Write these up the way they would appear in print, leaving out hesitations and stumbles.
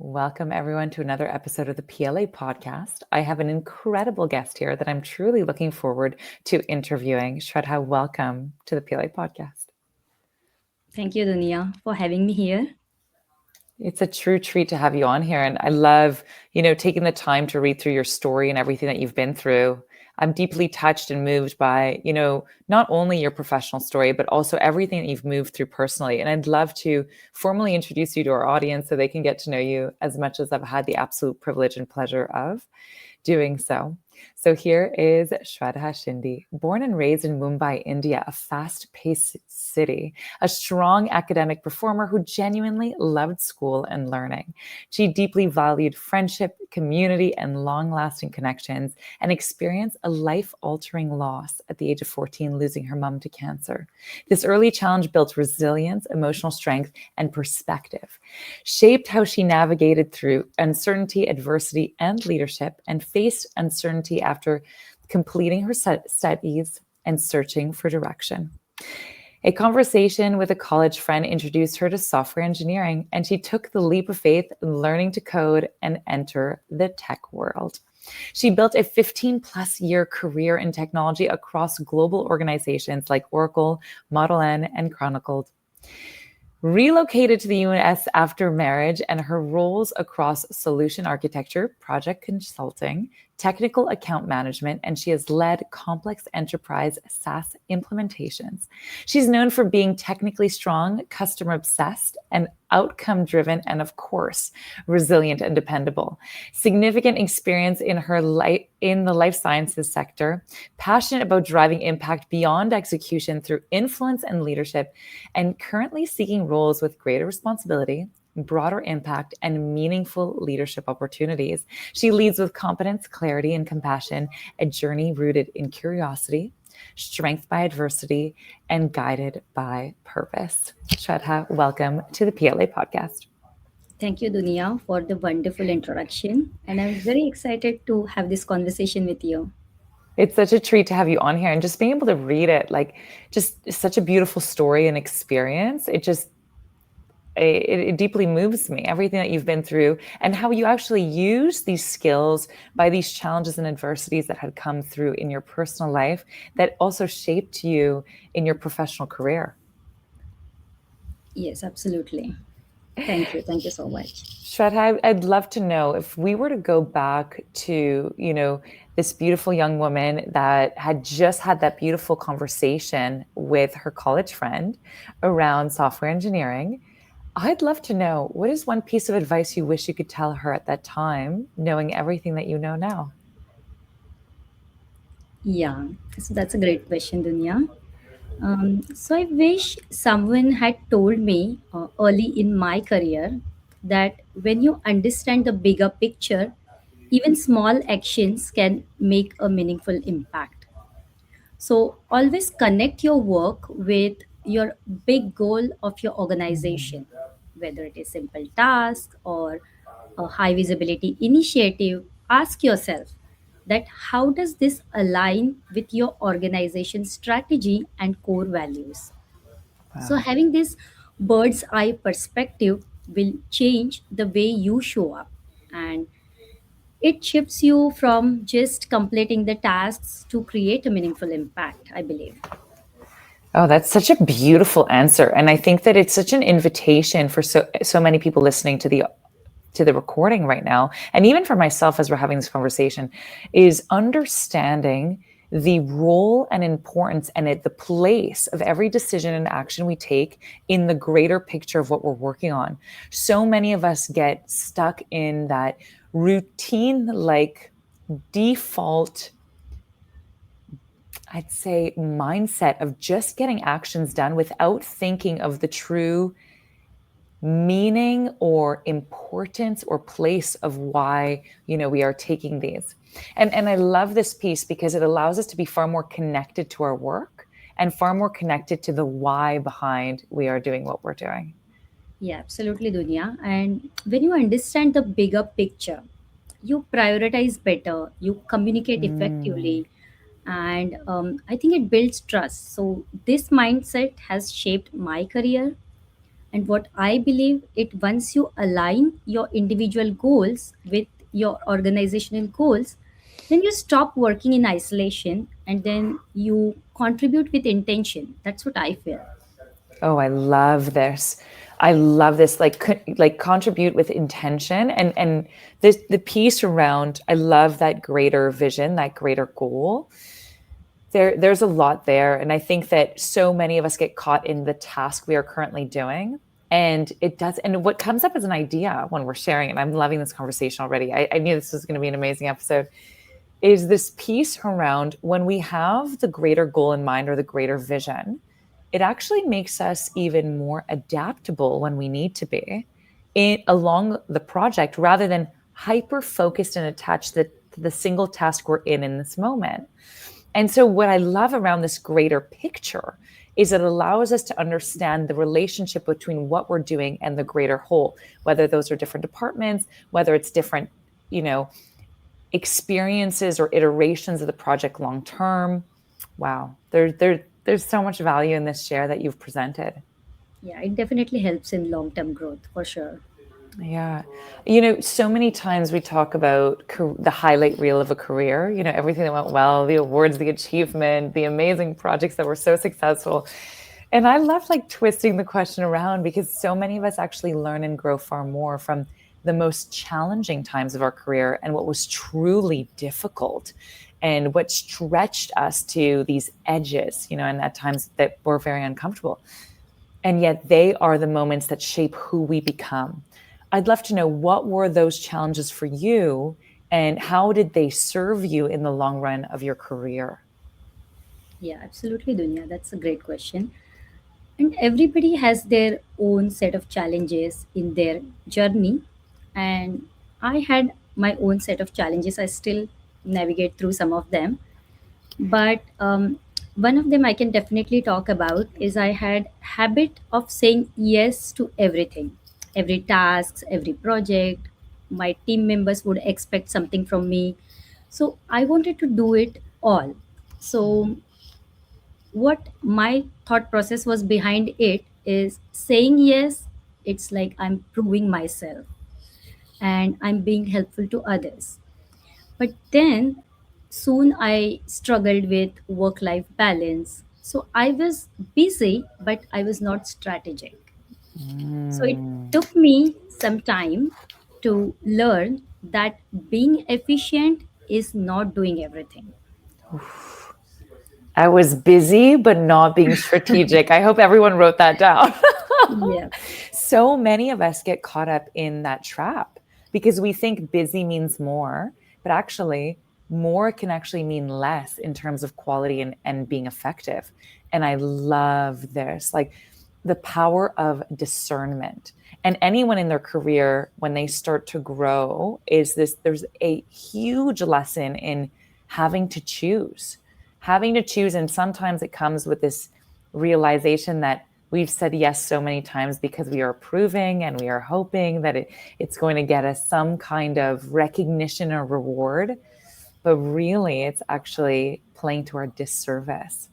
Welcome, everyone, to another episode of the PLA podcast. I have an incredible guest here that I'm truly looking forward to interviewing. Shraddha, welcome to the PLA podcast. Thank you, Dunia, for having me here. It's a true treat to have you on here. And I love, taking the time to read through your story and everything that you've been through. I'm deeply touched and moved by, not only your professional story, but also everything that you've moved through personally. And I'd love to formally introduce you to our audience so they can get to know you as much as I've had the absolute privilege and pleasure of doing so. So here is Shraddha Shinde, born and raised in Mumbai, India, a fast-paced city, a strong academic performer who genuinely loved school and learning. She deeply valued friendship, community, and long-lasting connections, and experienced a life-altering loss at the age of 14, losing her mom to cancer. This early challenge built resilience, emotional strength, and perspective, shaped how she navigated through uncertainty, adversity, and leadership, and faced uncertainty after completing her studies and searching for direction. A conversation with a college friend introduced her to software engineering, and she took the leap of faith, learning to code and enter the tech world. She built a 15 plus year career in technology across global organizations like Oracle, Model N, and Chronicled. Relocated to the US after marriage, and her roles across solution architecture, project consulting, technical account management, and she has led complex enterprise SaaS implementations. She's known for being technically strong, customer obsessed, and outcome driven, and of course, resilient and dependable. Significant experience in her life in the life sciences sector, passionate about driving impact beyond execution through influence and leadership, and currently seeking roles with greater responsibility, broader impact, and meaningful leadership opportunities. She leads with competence, clarity, and compassion, a journey rooted in curiosity, strength by adversity, and guided by purpose. Shraddha, welcome to the PLA podcast. Thank you, Dunia, for the wonderful introduction. And I'm very excited to have this conversation with you. It's such a treat to have you on here and just being able to read it, like just such a beautiful story and experience. It deeply moves me, everything that you've been through and how you actually use these skills by these challenges and adversities that had come through in your personal life that also shaped you in your professional career. Yes, absolutely. Thank you. Thank you so much. Shraddha, I'd love to know if we were to go back to, this beautiful young woman that had just had that beautiful conversation with her college friend around software engineering. I'd love to know, what is one piece of advice you wish you could tell her at that time, knowing everything that you know now? Yeah, so that's a great question, Dunia. So I wish someone had told me early in my career that when you understand the bigger picture, even small actions can make a meaningful impact. So always connect your work with your big goal of your organization, whether it is simple task or a high visibility initiative. Ask yourself that how does this align with your organization strategy and core values. So Wow. having this bird's eye perspective will change the way you show up, and it shifts you from just completing the tasks to create a meaningful impact, I believe. Oh, that's such a beautiful answer. And I think that it's such an invitation for so many people listening to the recording right now, and even for myself as we're having this conversation, is understanding the role and importance and the place of every decision and action we take in the greater picture of what we're working on. So many of us get stuck in that routine, like default, I'd say, mindset of just getting actions done without thinking of the true meaning or importance or place of why we are taking these. And I love this piece because it allows us to be far more connected to our work and far more connected to the why behind we are doing what we're doing. Yeah, absolutely, Dunya. And when you understand the bigger picture, you prioritize better, you communicate Mm. effectively, and I think it builds trust. So, this mindset has shaped my career, And what I believe it, once you align your individual goals with your organizational goals, then you stop working in isolation and then you contribute with intention. That's what I feel. Oh, I love this. I love this. Like, like contribute with intention, and this the piece around. I love that greater vision, that greater goal. There's a lot there, and I think that so many of us get caught in the task we are currently doing, and it does. And what comes up as an idea when we're sharing, and I'm loving this conversation already. I knew this was going to be an amazing episode. Is this piece around when we have the greater goal in mind or the greater vision, it actually makes us even more adaptable when we need to be along the project rather than hyper focused and attached to the single task we're in this moment. And so, what I love around this greater picture is it allows us to understand the relationship between what we're doing and the greater whole, whether those are different departments, whether it's different, you know, experiences or iterations of the project long term. Wow, there's so much value in this share that you've presented. Yeah, it definitely helps in long term growth for sure. Yeah. So many times we talk about the highlight reel of a career, everything that went well, the awards, the achievement, the amazing projects that were so successful. And I love like twisting the question around because so many of us actually learn and grow far more from the most challenging times of our career and what was truly difficult and what stretched us to these edges, and at times that were very uncomfortable. And yet they are the moments that shape who we become. I'd love to know, what were those challenges for you and how did they serve you in the long run of your career? Yeah, absolutely, Dunya. That's a great question. And everybody has their own set of challenges in their journey. And I had my own set of challenges. I still navigate through some of them. But one of them I can definitely talk about is I had habit of saying yes to everything, every task, every project. My team members would expect something from me, so I wanted to do it all. So what my thought process was behind it is saying yes, it's like I'm proving myself and I'm being helpful to others. But then soon I struggled with work life balance. So I was busy, but I was not strategic. So it Mm. took me some time to learn that being efficient is not doing everything. I was busy, but not being strategic. I hope everyone wrote that down. Yeah. So many of us get caught up in that trap because we think busy means more, but actually, more can actually mean less in terms of quality and being effective. And I love this, like the power of discernment. And anyone in their career, when they start to grow, there's a huge lesson in having to choose and sometimes it comes with this realization that we've said yes so many times because we are proving and we are hoping that it's going to get us some kind of recognition or reward, but really it's actually playing to our disservice.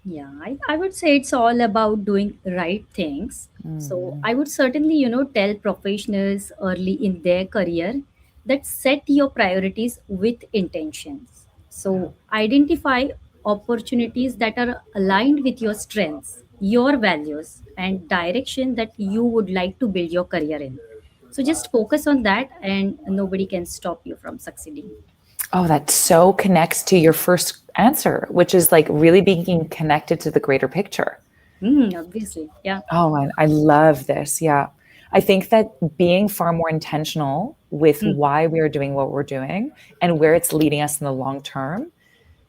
Yeah, I would say it's all about doing right things. So Mm. I would certainly, tell professionals early in their career that set your priorities with intentions. Yeah. So identify opportunities that are aligned with your strengths, your values, and direction that you would like to build your career in. So just focus on that, and nobody can stop you from succeeding. Oh, that so connects to your first answer, which is like really being connected to the greater picture. Obviously, yeah. Oh, I love this. Yeah. I think that being far more intentional with Hmm. why we are doing what we're doing and where it's leading us in the long term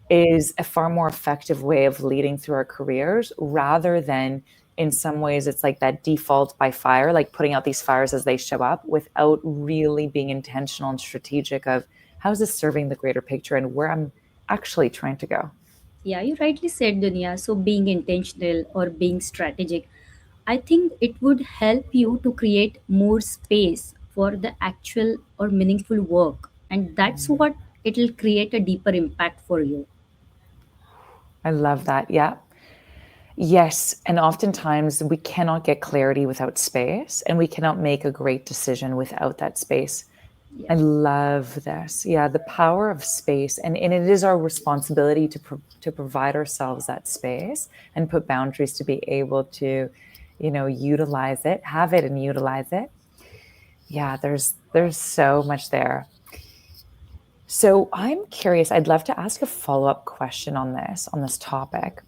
is a far more effective way of leading through our careers rather than in some ways it's like that default by fire, like putting out these fires as they show up without really being intentional and strategic of how is this serving the greater picture and where I'm actually trying to go. Yeah, you rightly said, Dunya. So, being intentional or being strategic, I think it would help you to create more space for the actual or meaningful work. And that's Mm. what it'll create a deeper impact for you. I love that. Yeah. Yes, and oftentimes we cannot get clarity without space, and we cannot make a great decision without that space. Yeah. I love this. Yeah, the power of space, and it is our responsibility to provide ourselves that space and put boundaries to be able to, utilize it, have it, and utilize it. Yeah, there's so much there. So I'm curious. I'd love to ask a follow up question on this topic.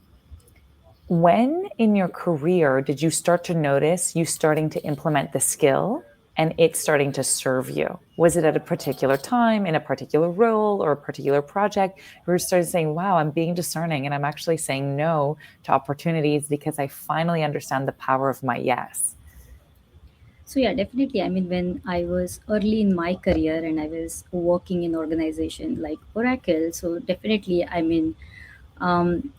When in your career did you start to notice you starting to implement the skill and it starting to serve you? Was it at a particular time, in a particular role, or a particular project? You started saying, wow, I'm being discerning and I'm actually saying no to opportunities because I finally understand the power of my yes. So yeah, definitely. I mean, when I was early in my career and I was working in organization like Oracle, so definitely, I mean, um,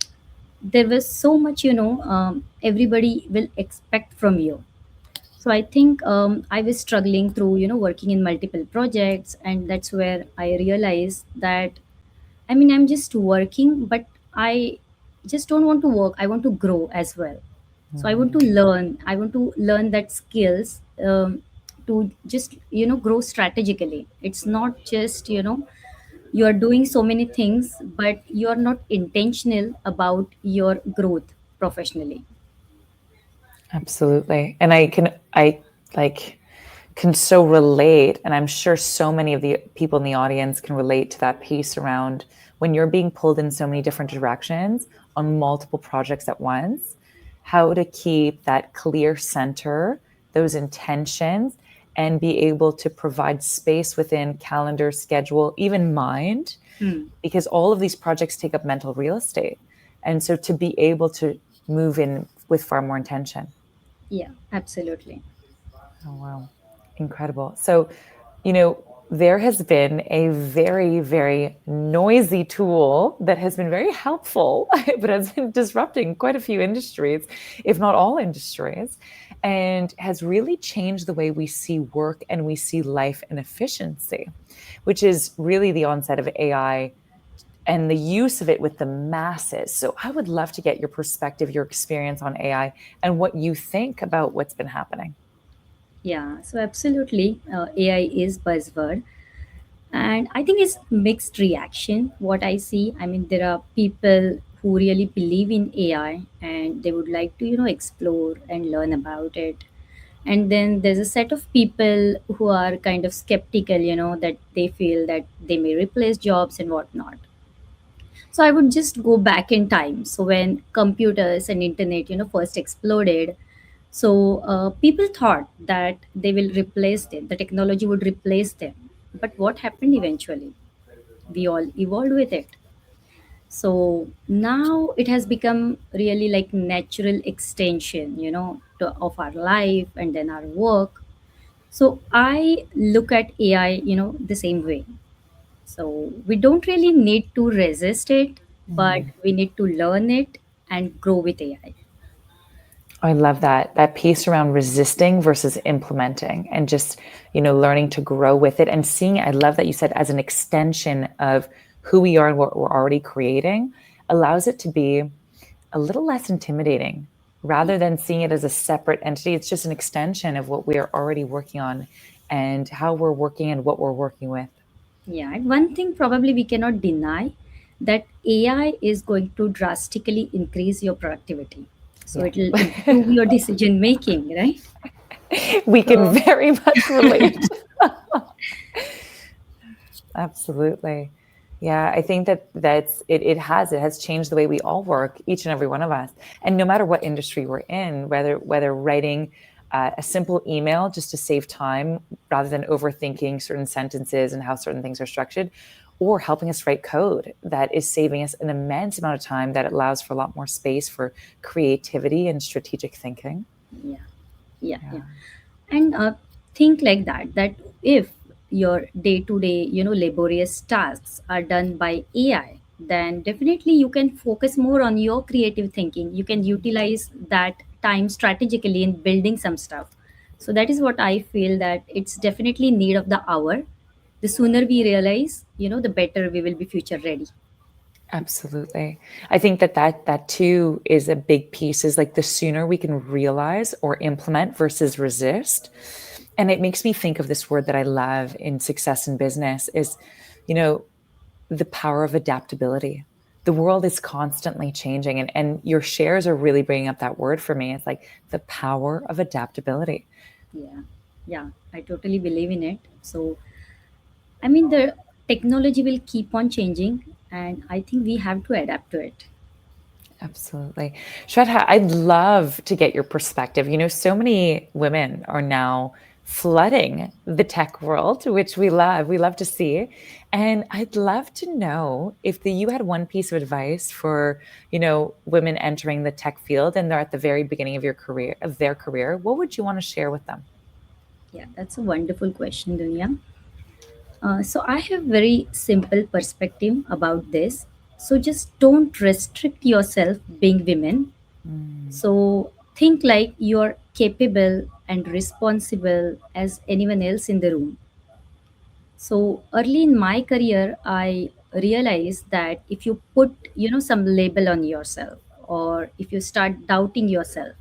there was so much, everybody will expect from you. So I think I was struggling through, working in multiple projects, and that's where I realized that I mean, I'm just working, but I just don't want to work. I want to grow as well. So I want to Mhm. learn. I want to learn that skills to just grow strategically. It's not just you are doing so many things, but you are not intentional about your growth professionally. Absolutely. And I like can so relate. And I'm sure so many of the people in the audience can relate to that piece around when you're being pulled in so many different directions on multiple projects at once, how to keep that clear center, those intentions, and be able to provide space within calendar, schedule, even mind, Hmm. because all of these projects take up mental real estate. And so to be able to move in with far more intention. Yeah, absolutely. Oh, wow. Incredible. So, there has been a very, very noisy tool that has been very helpful, but has been disrupting quite a few industries, if not all industries, and has really changed the way we see work and we see life and efficiency, which is really the onset of AI and the use of it with the masses. So, I would love to get your perspective, your experience on AI, and what you think about what's been happening. Yeah, so absolutely, AI is buzzword, and I think it's mixed reaction. What I see, I mean, there are people who really believe in AI and they would like to explore and learn about it, and then there's a set of people who are kind of skeptical, that they feel that they may replace jobs and whatnot. So I would just go back in time. So when computers and internet first exploded, so people thought that they will replace them, the technology would replace them. But what happened eventually? We all evolved with it. So now it has become really like natural extension, of our life and then our work. So I look at AI, the same way. So we don't really need to resist it, but Mm. we need to learn it and grow with AI. I love that piece around resisting versus implementing and just, learning to grow with it and seeing it. I love that you said as an extension of who we are and what we're already creating allows it to be a little less intimidating rather than seeing it as a separate entity. It's just an extension of what we are already working on and how we're working and what we're working with. Yeah, and one thing probably we cannot deny that AI is going to drastically increase your productivity. So Yeah. it'll improve your decision making, right? We can So very much relate. Absolutely. Yeah, I think it has changed the way we all work, each and every one of us. And no matter what industry we're in, whether writing a simple email just to save time rather than overthinking certain sentences and how certain things are structured, or helping us write code that is saving us an immense amount of time that allows for a lot more space for creativity and strategic thinking. yeah, yeah, yeah. Yeah. And think like that if your day to day laborious tasks are done by AI, then definitely you can focus more on your creative thinking. You can utilize that time strategically in building some stuff. So that is what I feel, that it's definitely need of the hour. The sooner we realize, the better we will be future ready. Absolutely. I think that too is a big piece, is like the sooner we can realize or implement versus resist. And it makes me think of this word that I love in success in business is, you know, the power of adaptability. The world is constantly changing, and your shares are really bringing up that word for me. It's like the power of adaptability. Yeah, yeah, I totally believe in it. So, I mean, the technology will keep on changing, and I think we have to adapt to it. Absolutely. Shraddha, I'd love to get your perspective. So many women are now flooding the tech world, which we love. We love to see. And I'd love to know if you had one piece of advice for, women entering the tech field and they're at the very beginning of their career, what would you want to share with them? Yeah, that's a wonderful question, Dunya. So I have very simple perspective about this. So just don't restrict yourself being women. Mm, So think like you're capable and responsible as anyone else in the room. So early in my career, I realized that if you put, some label on yourself, or if you start doubting yourself,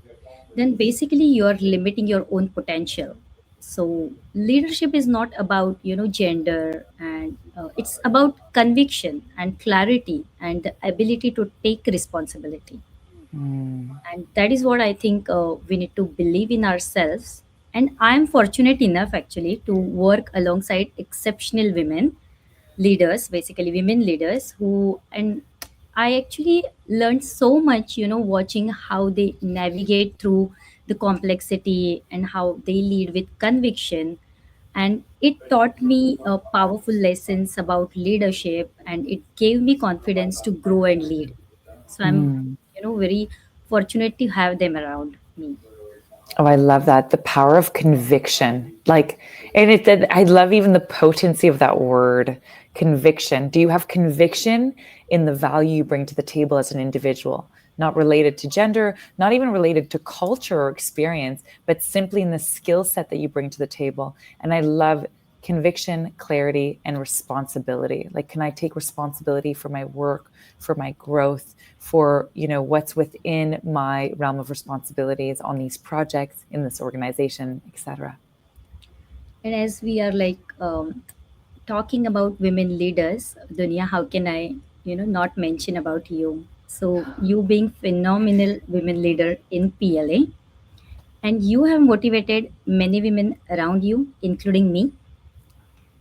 then basically you're limiting your own potential. So leadership is not about, gender, and it's about conviction and clarity and the ability to take responsibility. mm, And that is what I think we need to believe in ourselves. And I'm fortunate enough actually to work alongside exceptional women leaders, basically women leaders, who, and I actually learned so much, watching how they navigate through the complexity and how they lead with conviction. And it taught me powerful lessons about leadership, and it gave me confidence to grow and lead. So I'm, mm. very fortunate to have them around me. Oh, I love that. The power of conviction. Like, and I love even the potency of that word, conviction. Do you have conviction in the value you bring to the table as an individual? Not related to gender, not even related to culture or experience, but simply in the skill set that you bring to the table. And I love conviction, clarity, and responsibility. Like, can I take responsibility for my work, for my growth, for what's within my realm of responsibilities on these projects in this organization, etc. And as we are like talking about women leaders, Dunya, how can I, not mention about you? So you being phenomenal women leader in PLA, and you have motivated many women around you, including me.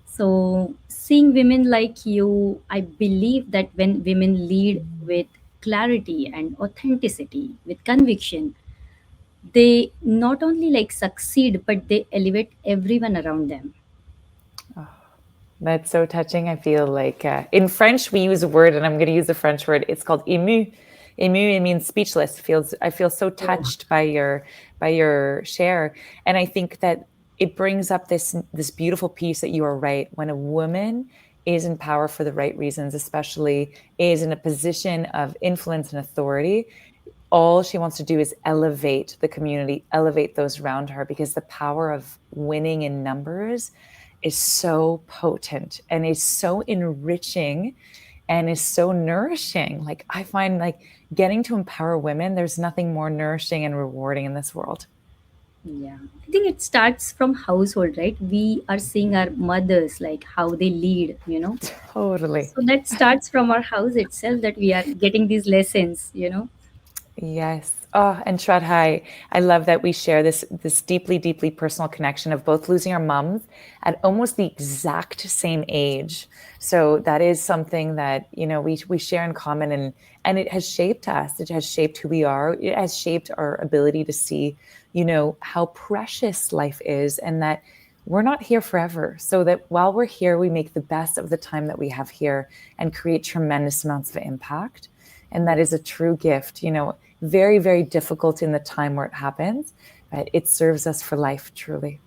So seeing women like you, I believe that when women lead with clarity and authenticity, with conviction, they not only like succeed, but they elevate everyone around them. Oh, that's so touching. I feel like in French we use a word, and I'm going to use the French word. It's called ému. Ému, it means speechless. Feels I feel so touched by your share, and I think that it brings up this beautiful piece that you are right. When a woman is in power for the right reasons, especially is in a position of influence and authority, all she wants to do is elevate the community, elevate those around her, because the power of winning in numbers is so potent and is so enriching and is so nourishing. Like, I find like getting to empower women, there's nothing more nourishing and rewarding in this world. Yeah, I think it starts from household, right? We are seeing our mothers, like how they lead. Totally. So that starts from our house itself, that we are getting these lessons. Yes. Oh, and Shraddha, I love that we share this deeply, deeply personal connection of both losing our moms at almost the exact same age. So that is something that we share in common, and it has shaped us. It has shaped who we are. It has shaped our ability to see, how precious life is, and that we're not here forever. So that while we're here, we make the best of the time that we have here and create tremendous amounts of impact. And that Yeah, is a true gift, very, very difficult in the time where it happens, but it serves us for life, truly.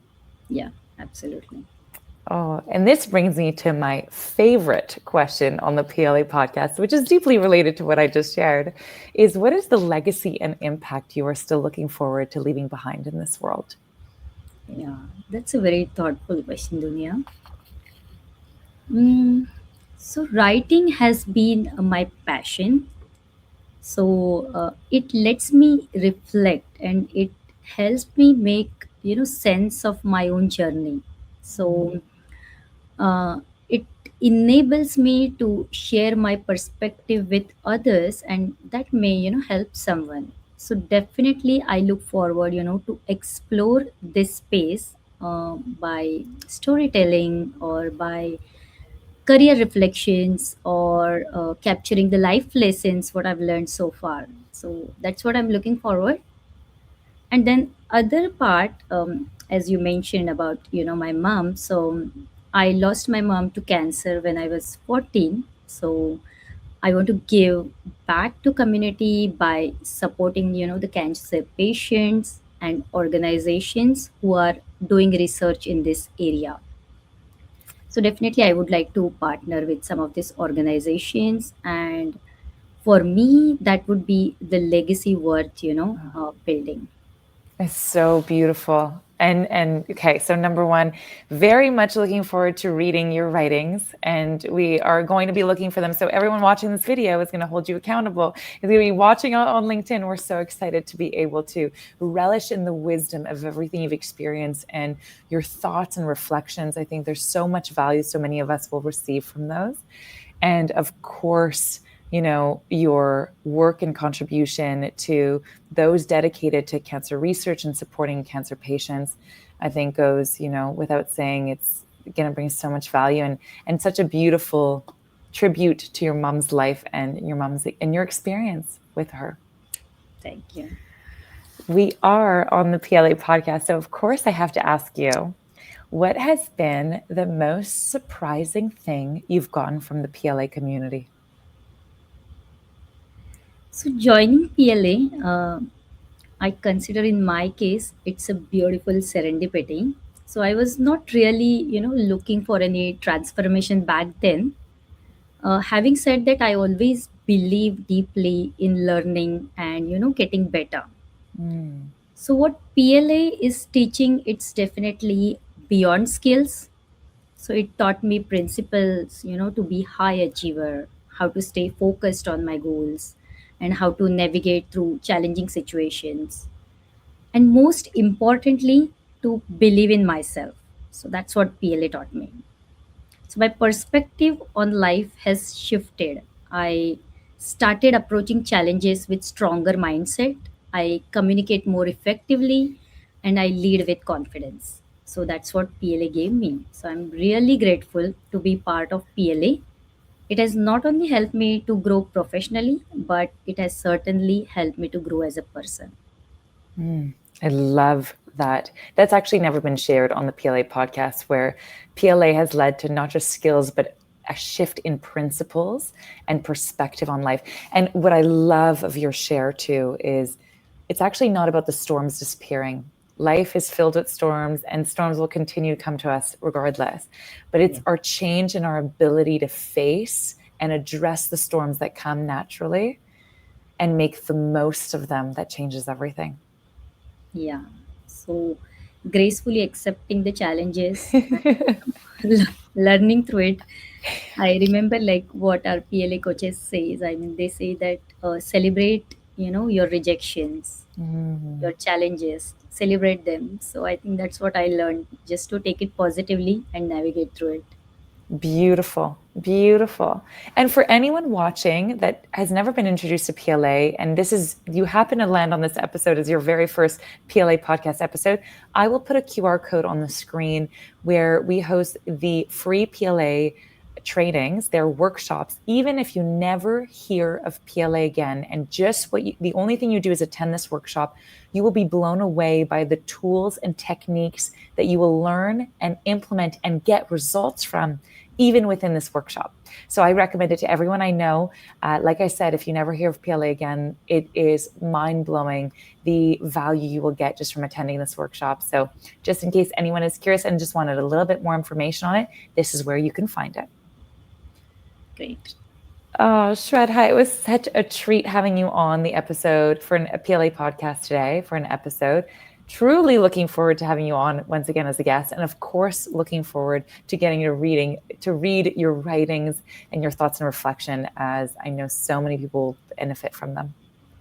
yeah, absolutely. Oh, and this brings me to my favorite question on the PLA podcast, which is deeply related to what I just shared, is what is the legacy and impact you are still looking forward to leaving behind in this world? Yeah, that's a very thoughtful question, Dunya. Mm, So writing has been my passion. So it lets me reflect and it helps me make sense of my own journey. Mm. So it enables me to share my perspective with others, and that may help someone. So definitely I look forward to explore this space by storytelling or by career reflections or capturing the life lessons what I've learned so far. So that's what I'm looking forward. And then other part, as you mentioned about my mom. So I lost my mom to cancer when I was 14. So I want to give back to community by supporting the cancer patients and organizations who are doing research in this area. So definitely I would like to partner with some of these organizations, and for me that would be the legacy worth building. It's so beautiful. And okay, so number one, very much looking forward to reading your writings, and we are going to be looking for them. So everyone watching this video is going to hold you accountable. Is going to be watching on LinkedIn. We're so excited to be able to relish in the wisdom of everything you've experienced and your thoughts and reflections. I think there's so much value so many of us will receive from those. And of course, your work and contribution to those dedicated to cancer research and supporting cancer patients, I think goes, without saying. It's going to bring so much value and such a beautiful tribute to your mom's life and your experience with her. Thank you. We are on the PLA podcast, so of course I have to ask you, what has been the most surprising thing you've gotten from the PLA community? So joining PLA, I consider in my case it's a beautiful serendipity. So I was not really looking for any transformation back then. Having said that, I always believe deeply in learning and getting better. Mm. So what PLA is teaching, it's definitely beyond skills. So it taught me principles, to be high achiever, how to stay focused on my goals, and how to navigate through challenging situations. And most importantly, to believe in myself. So that's what PLA taught me. So my perspective on life has shifted. I started approaching challenges with stronger mindset. I communicate more effectively and I lead with confidence. So that's what PLA gave me. So I'm really grateful to be part of PLA. It has not only helped me to grow professionally, but it has certainly helped me to grow as a person. Mm, I love that. That's actually never been shared on the PLA podcast, where PLA has led to not just skills, but a shift in principles and perspective on life. And what I love of your share too is it's actually not about the storms disappearing. Life is filled with storms, and storms will continue to come to us regardless. But it's Yeah. our change in our ability to face and address the storms that come naturally and make the most of them that changes everything. Yeah. So gracefully accepting the challenges and learning through it. I remember like what our PLA coaches says. I mean, they say that celebrate, your rejections, your Mm, challenges, celebrate them. So I think that's what I learned, just to take it positively and navigate through it. beautiful, beautiful. And for anyone watching that has never been introduced to PLA, and you happen to land on this episode as your very first PLA podcast episode, I will put a QR code on the screen where we host the free PLA trainings, their workshops. Even if you never hear of PLA again, and the only thing you do is attend this workshop, you will be blown away by the tools and techniques that you will learn and implement and get results from, even within this workshop. So I recommend it to everyone I know. Like I said, if you never hear of PLA again, it is mind blowing the value you will get just from attending this workshop. So just in case anyone is curious and just wanted a little bit more information on it, this is where you can find it. Great. Oh, Shraddha, it was such a treat having you on the episode for a PLA podcast today for an episode. Truly looking forward to having you on once again as a guest, and of course looking forward to getting your reading to read your writings and your thoughts and reflection, as I know so many people benefit from them.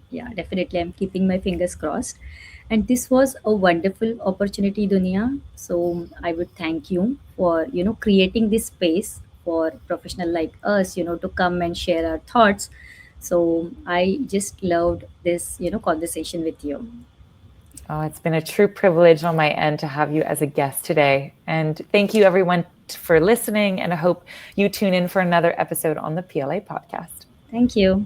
Yeah, definitely. I'm keeping my fingers crossed. And this was a wonderful opportunity, Dunya. So I would thank you for, creating this space for professional like us, to come and share our thoughts. So I just loved this, conversation with you. Oh, it's been a true privilege on my end to have you as a guest today. And thank you, everyone, for listening. And I hope you tune in for another episode on the PLA podcast. Thank you.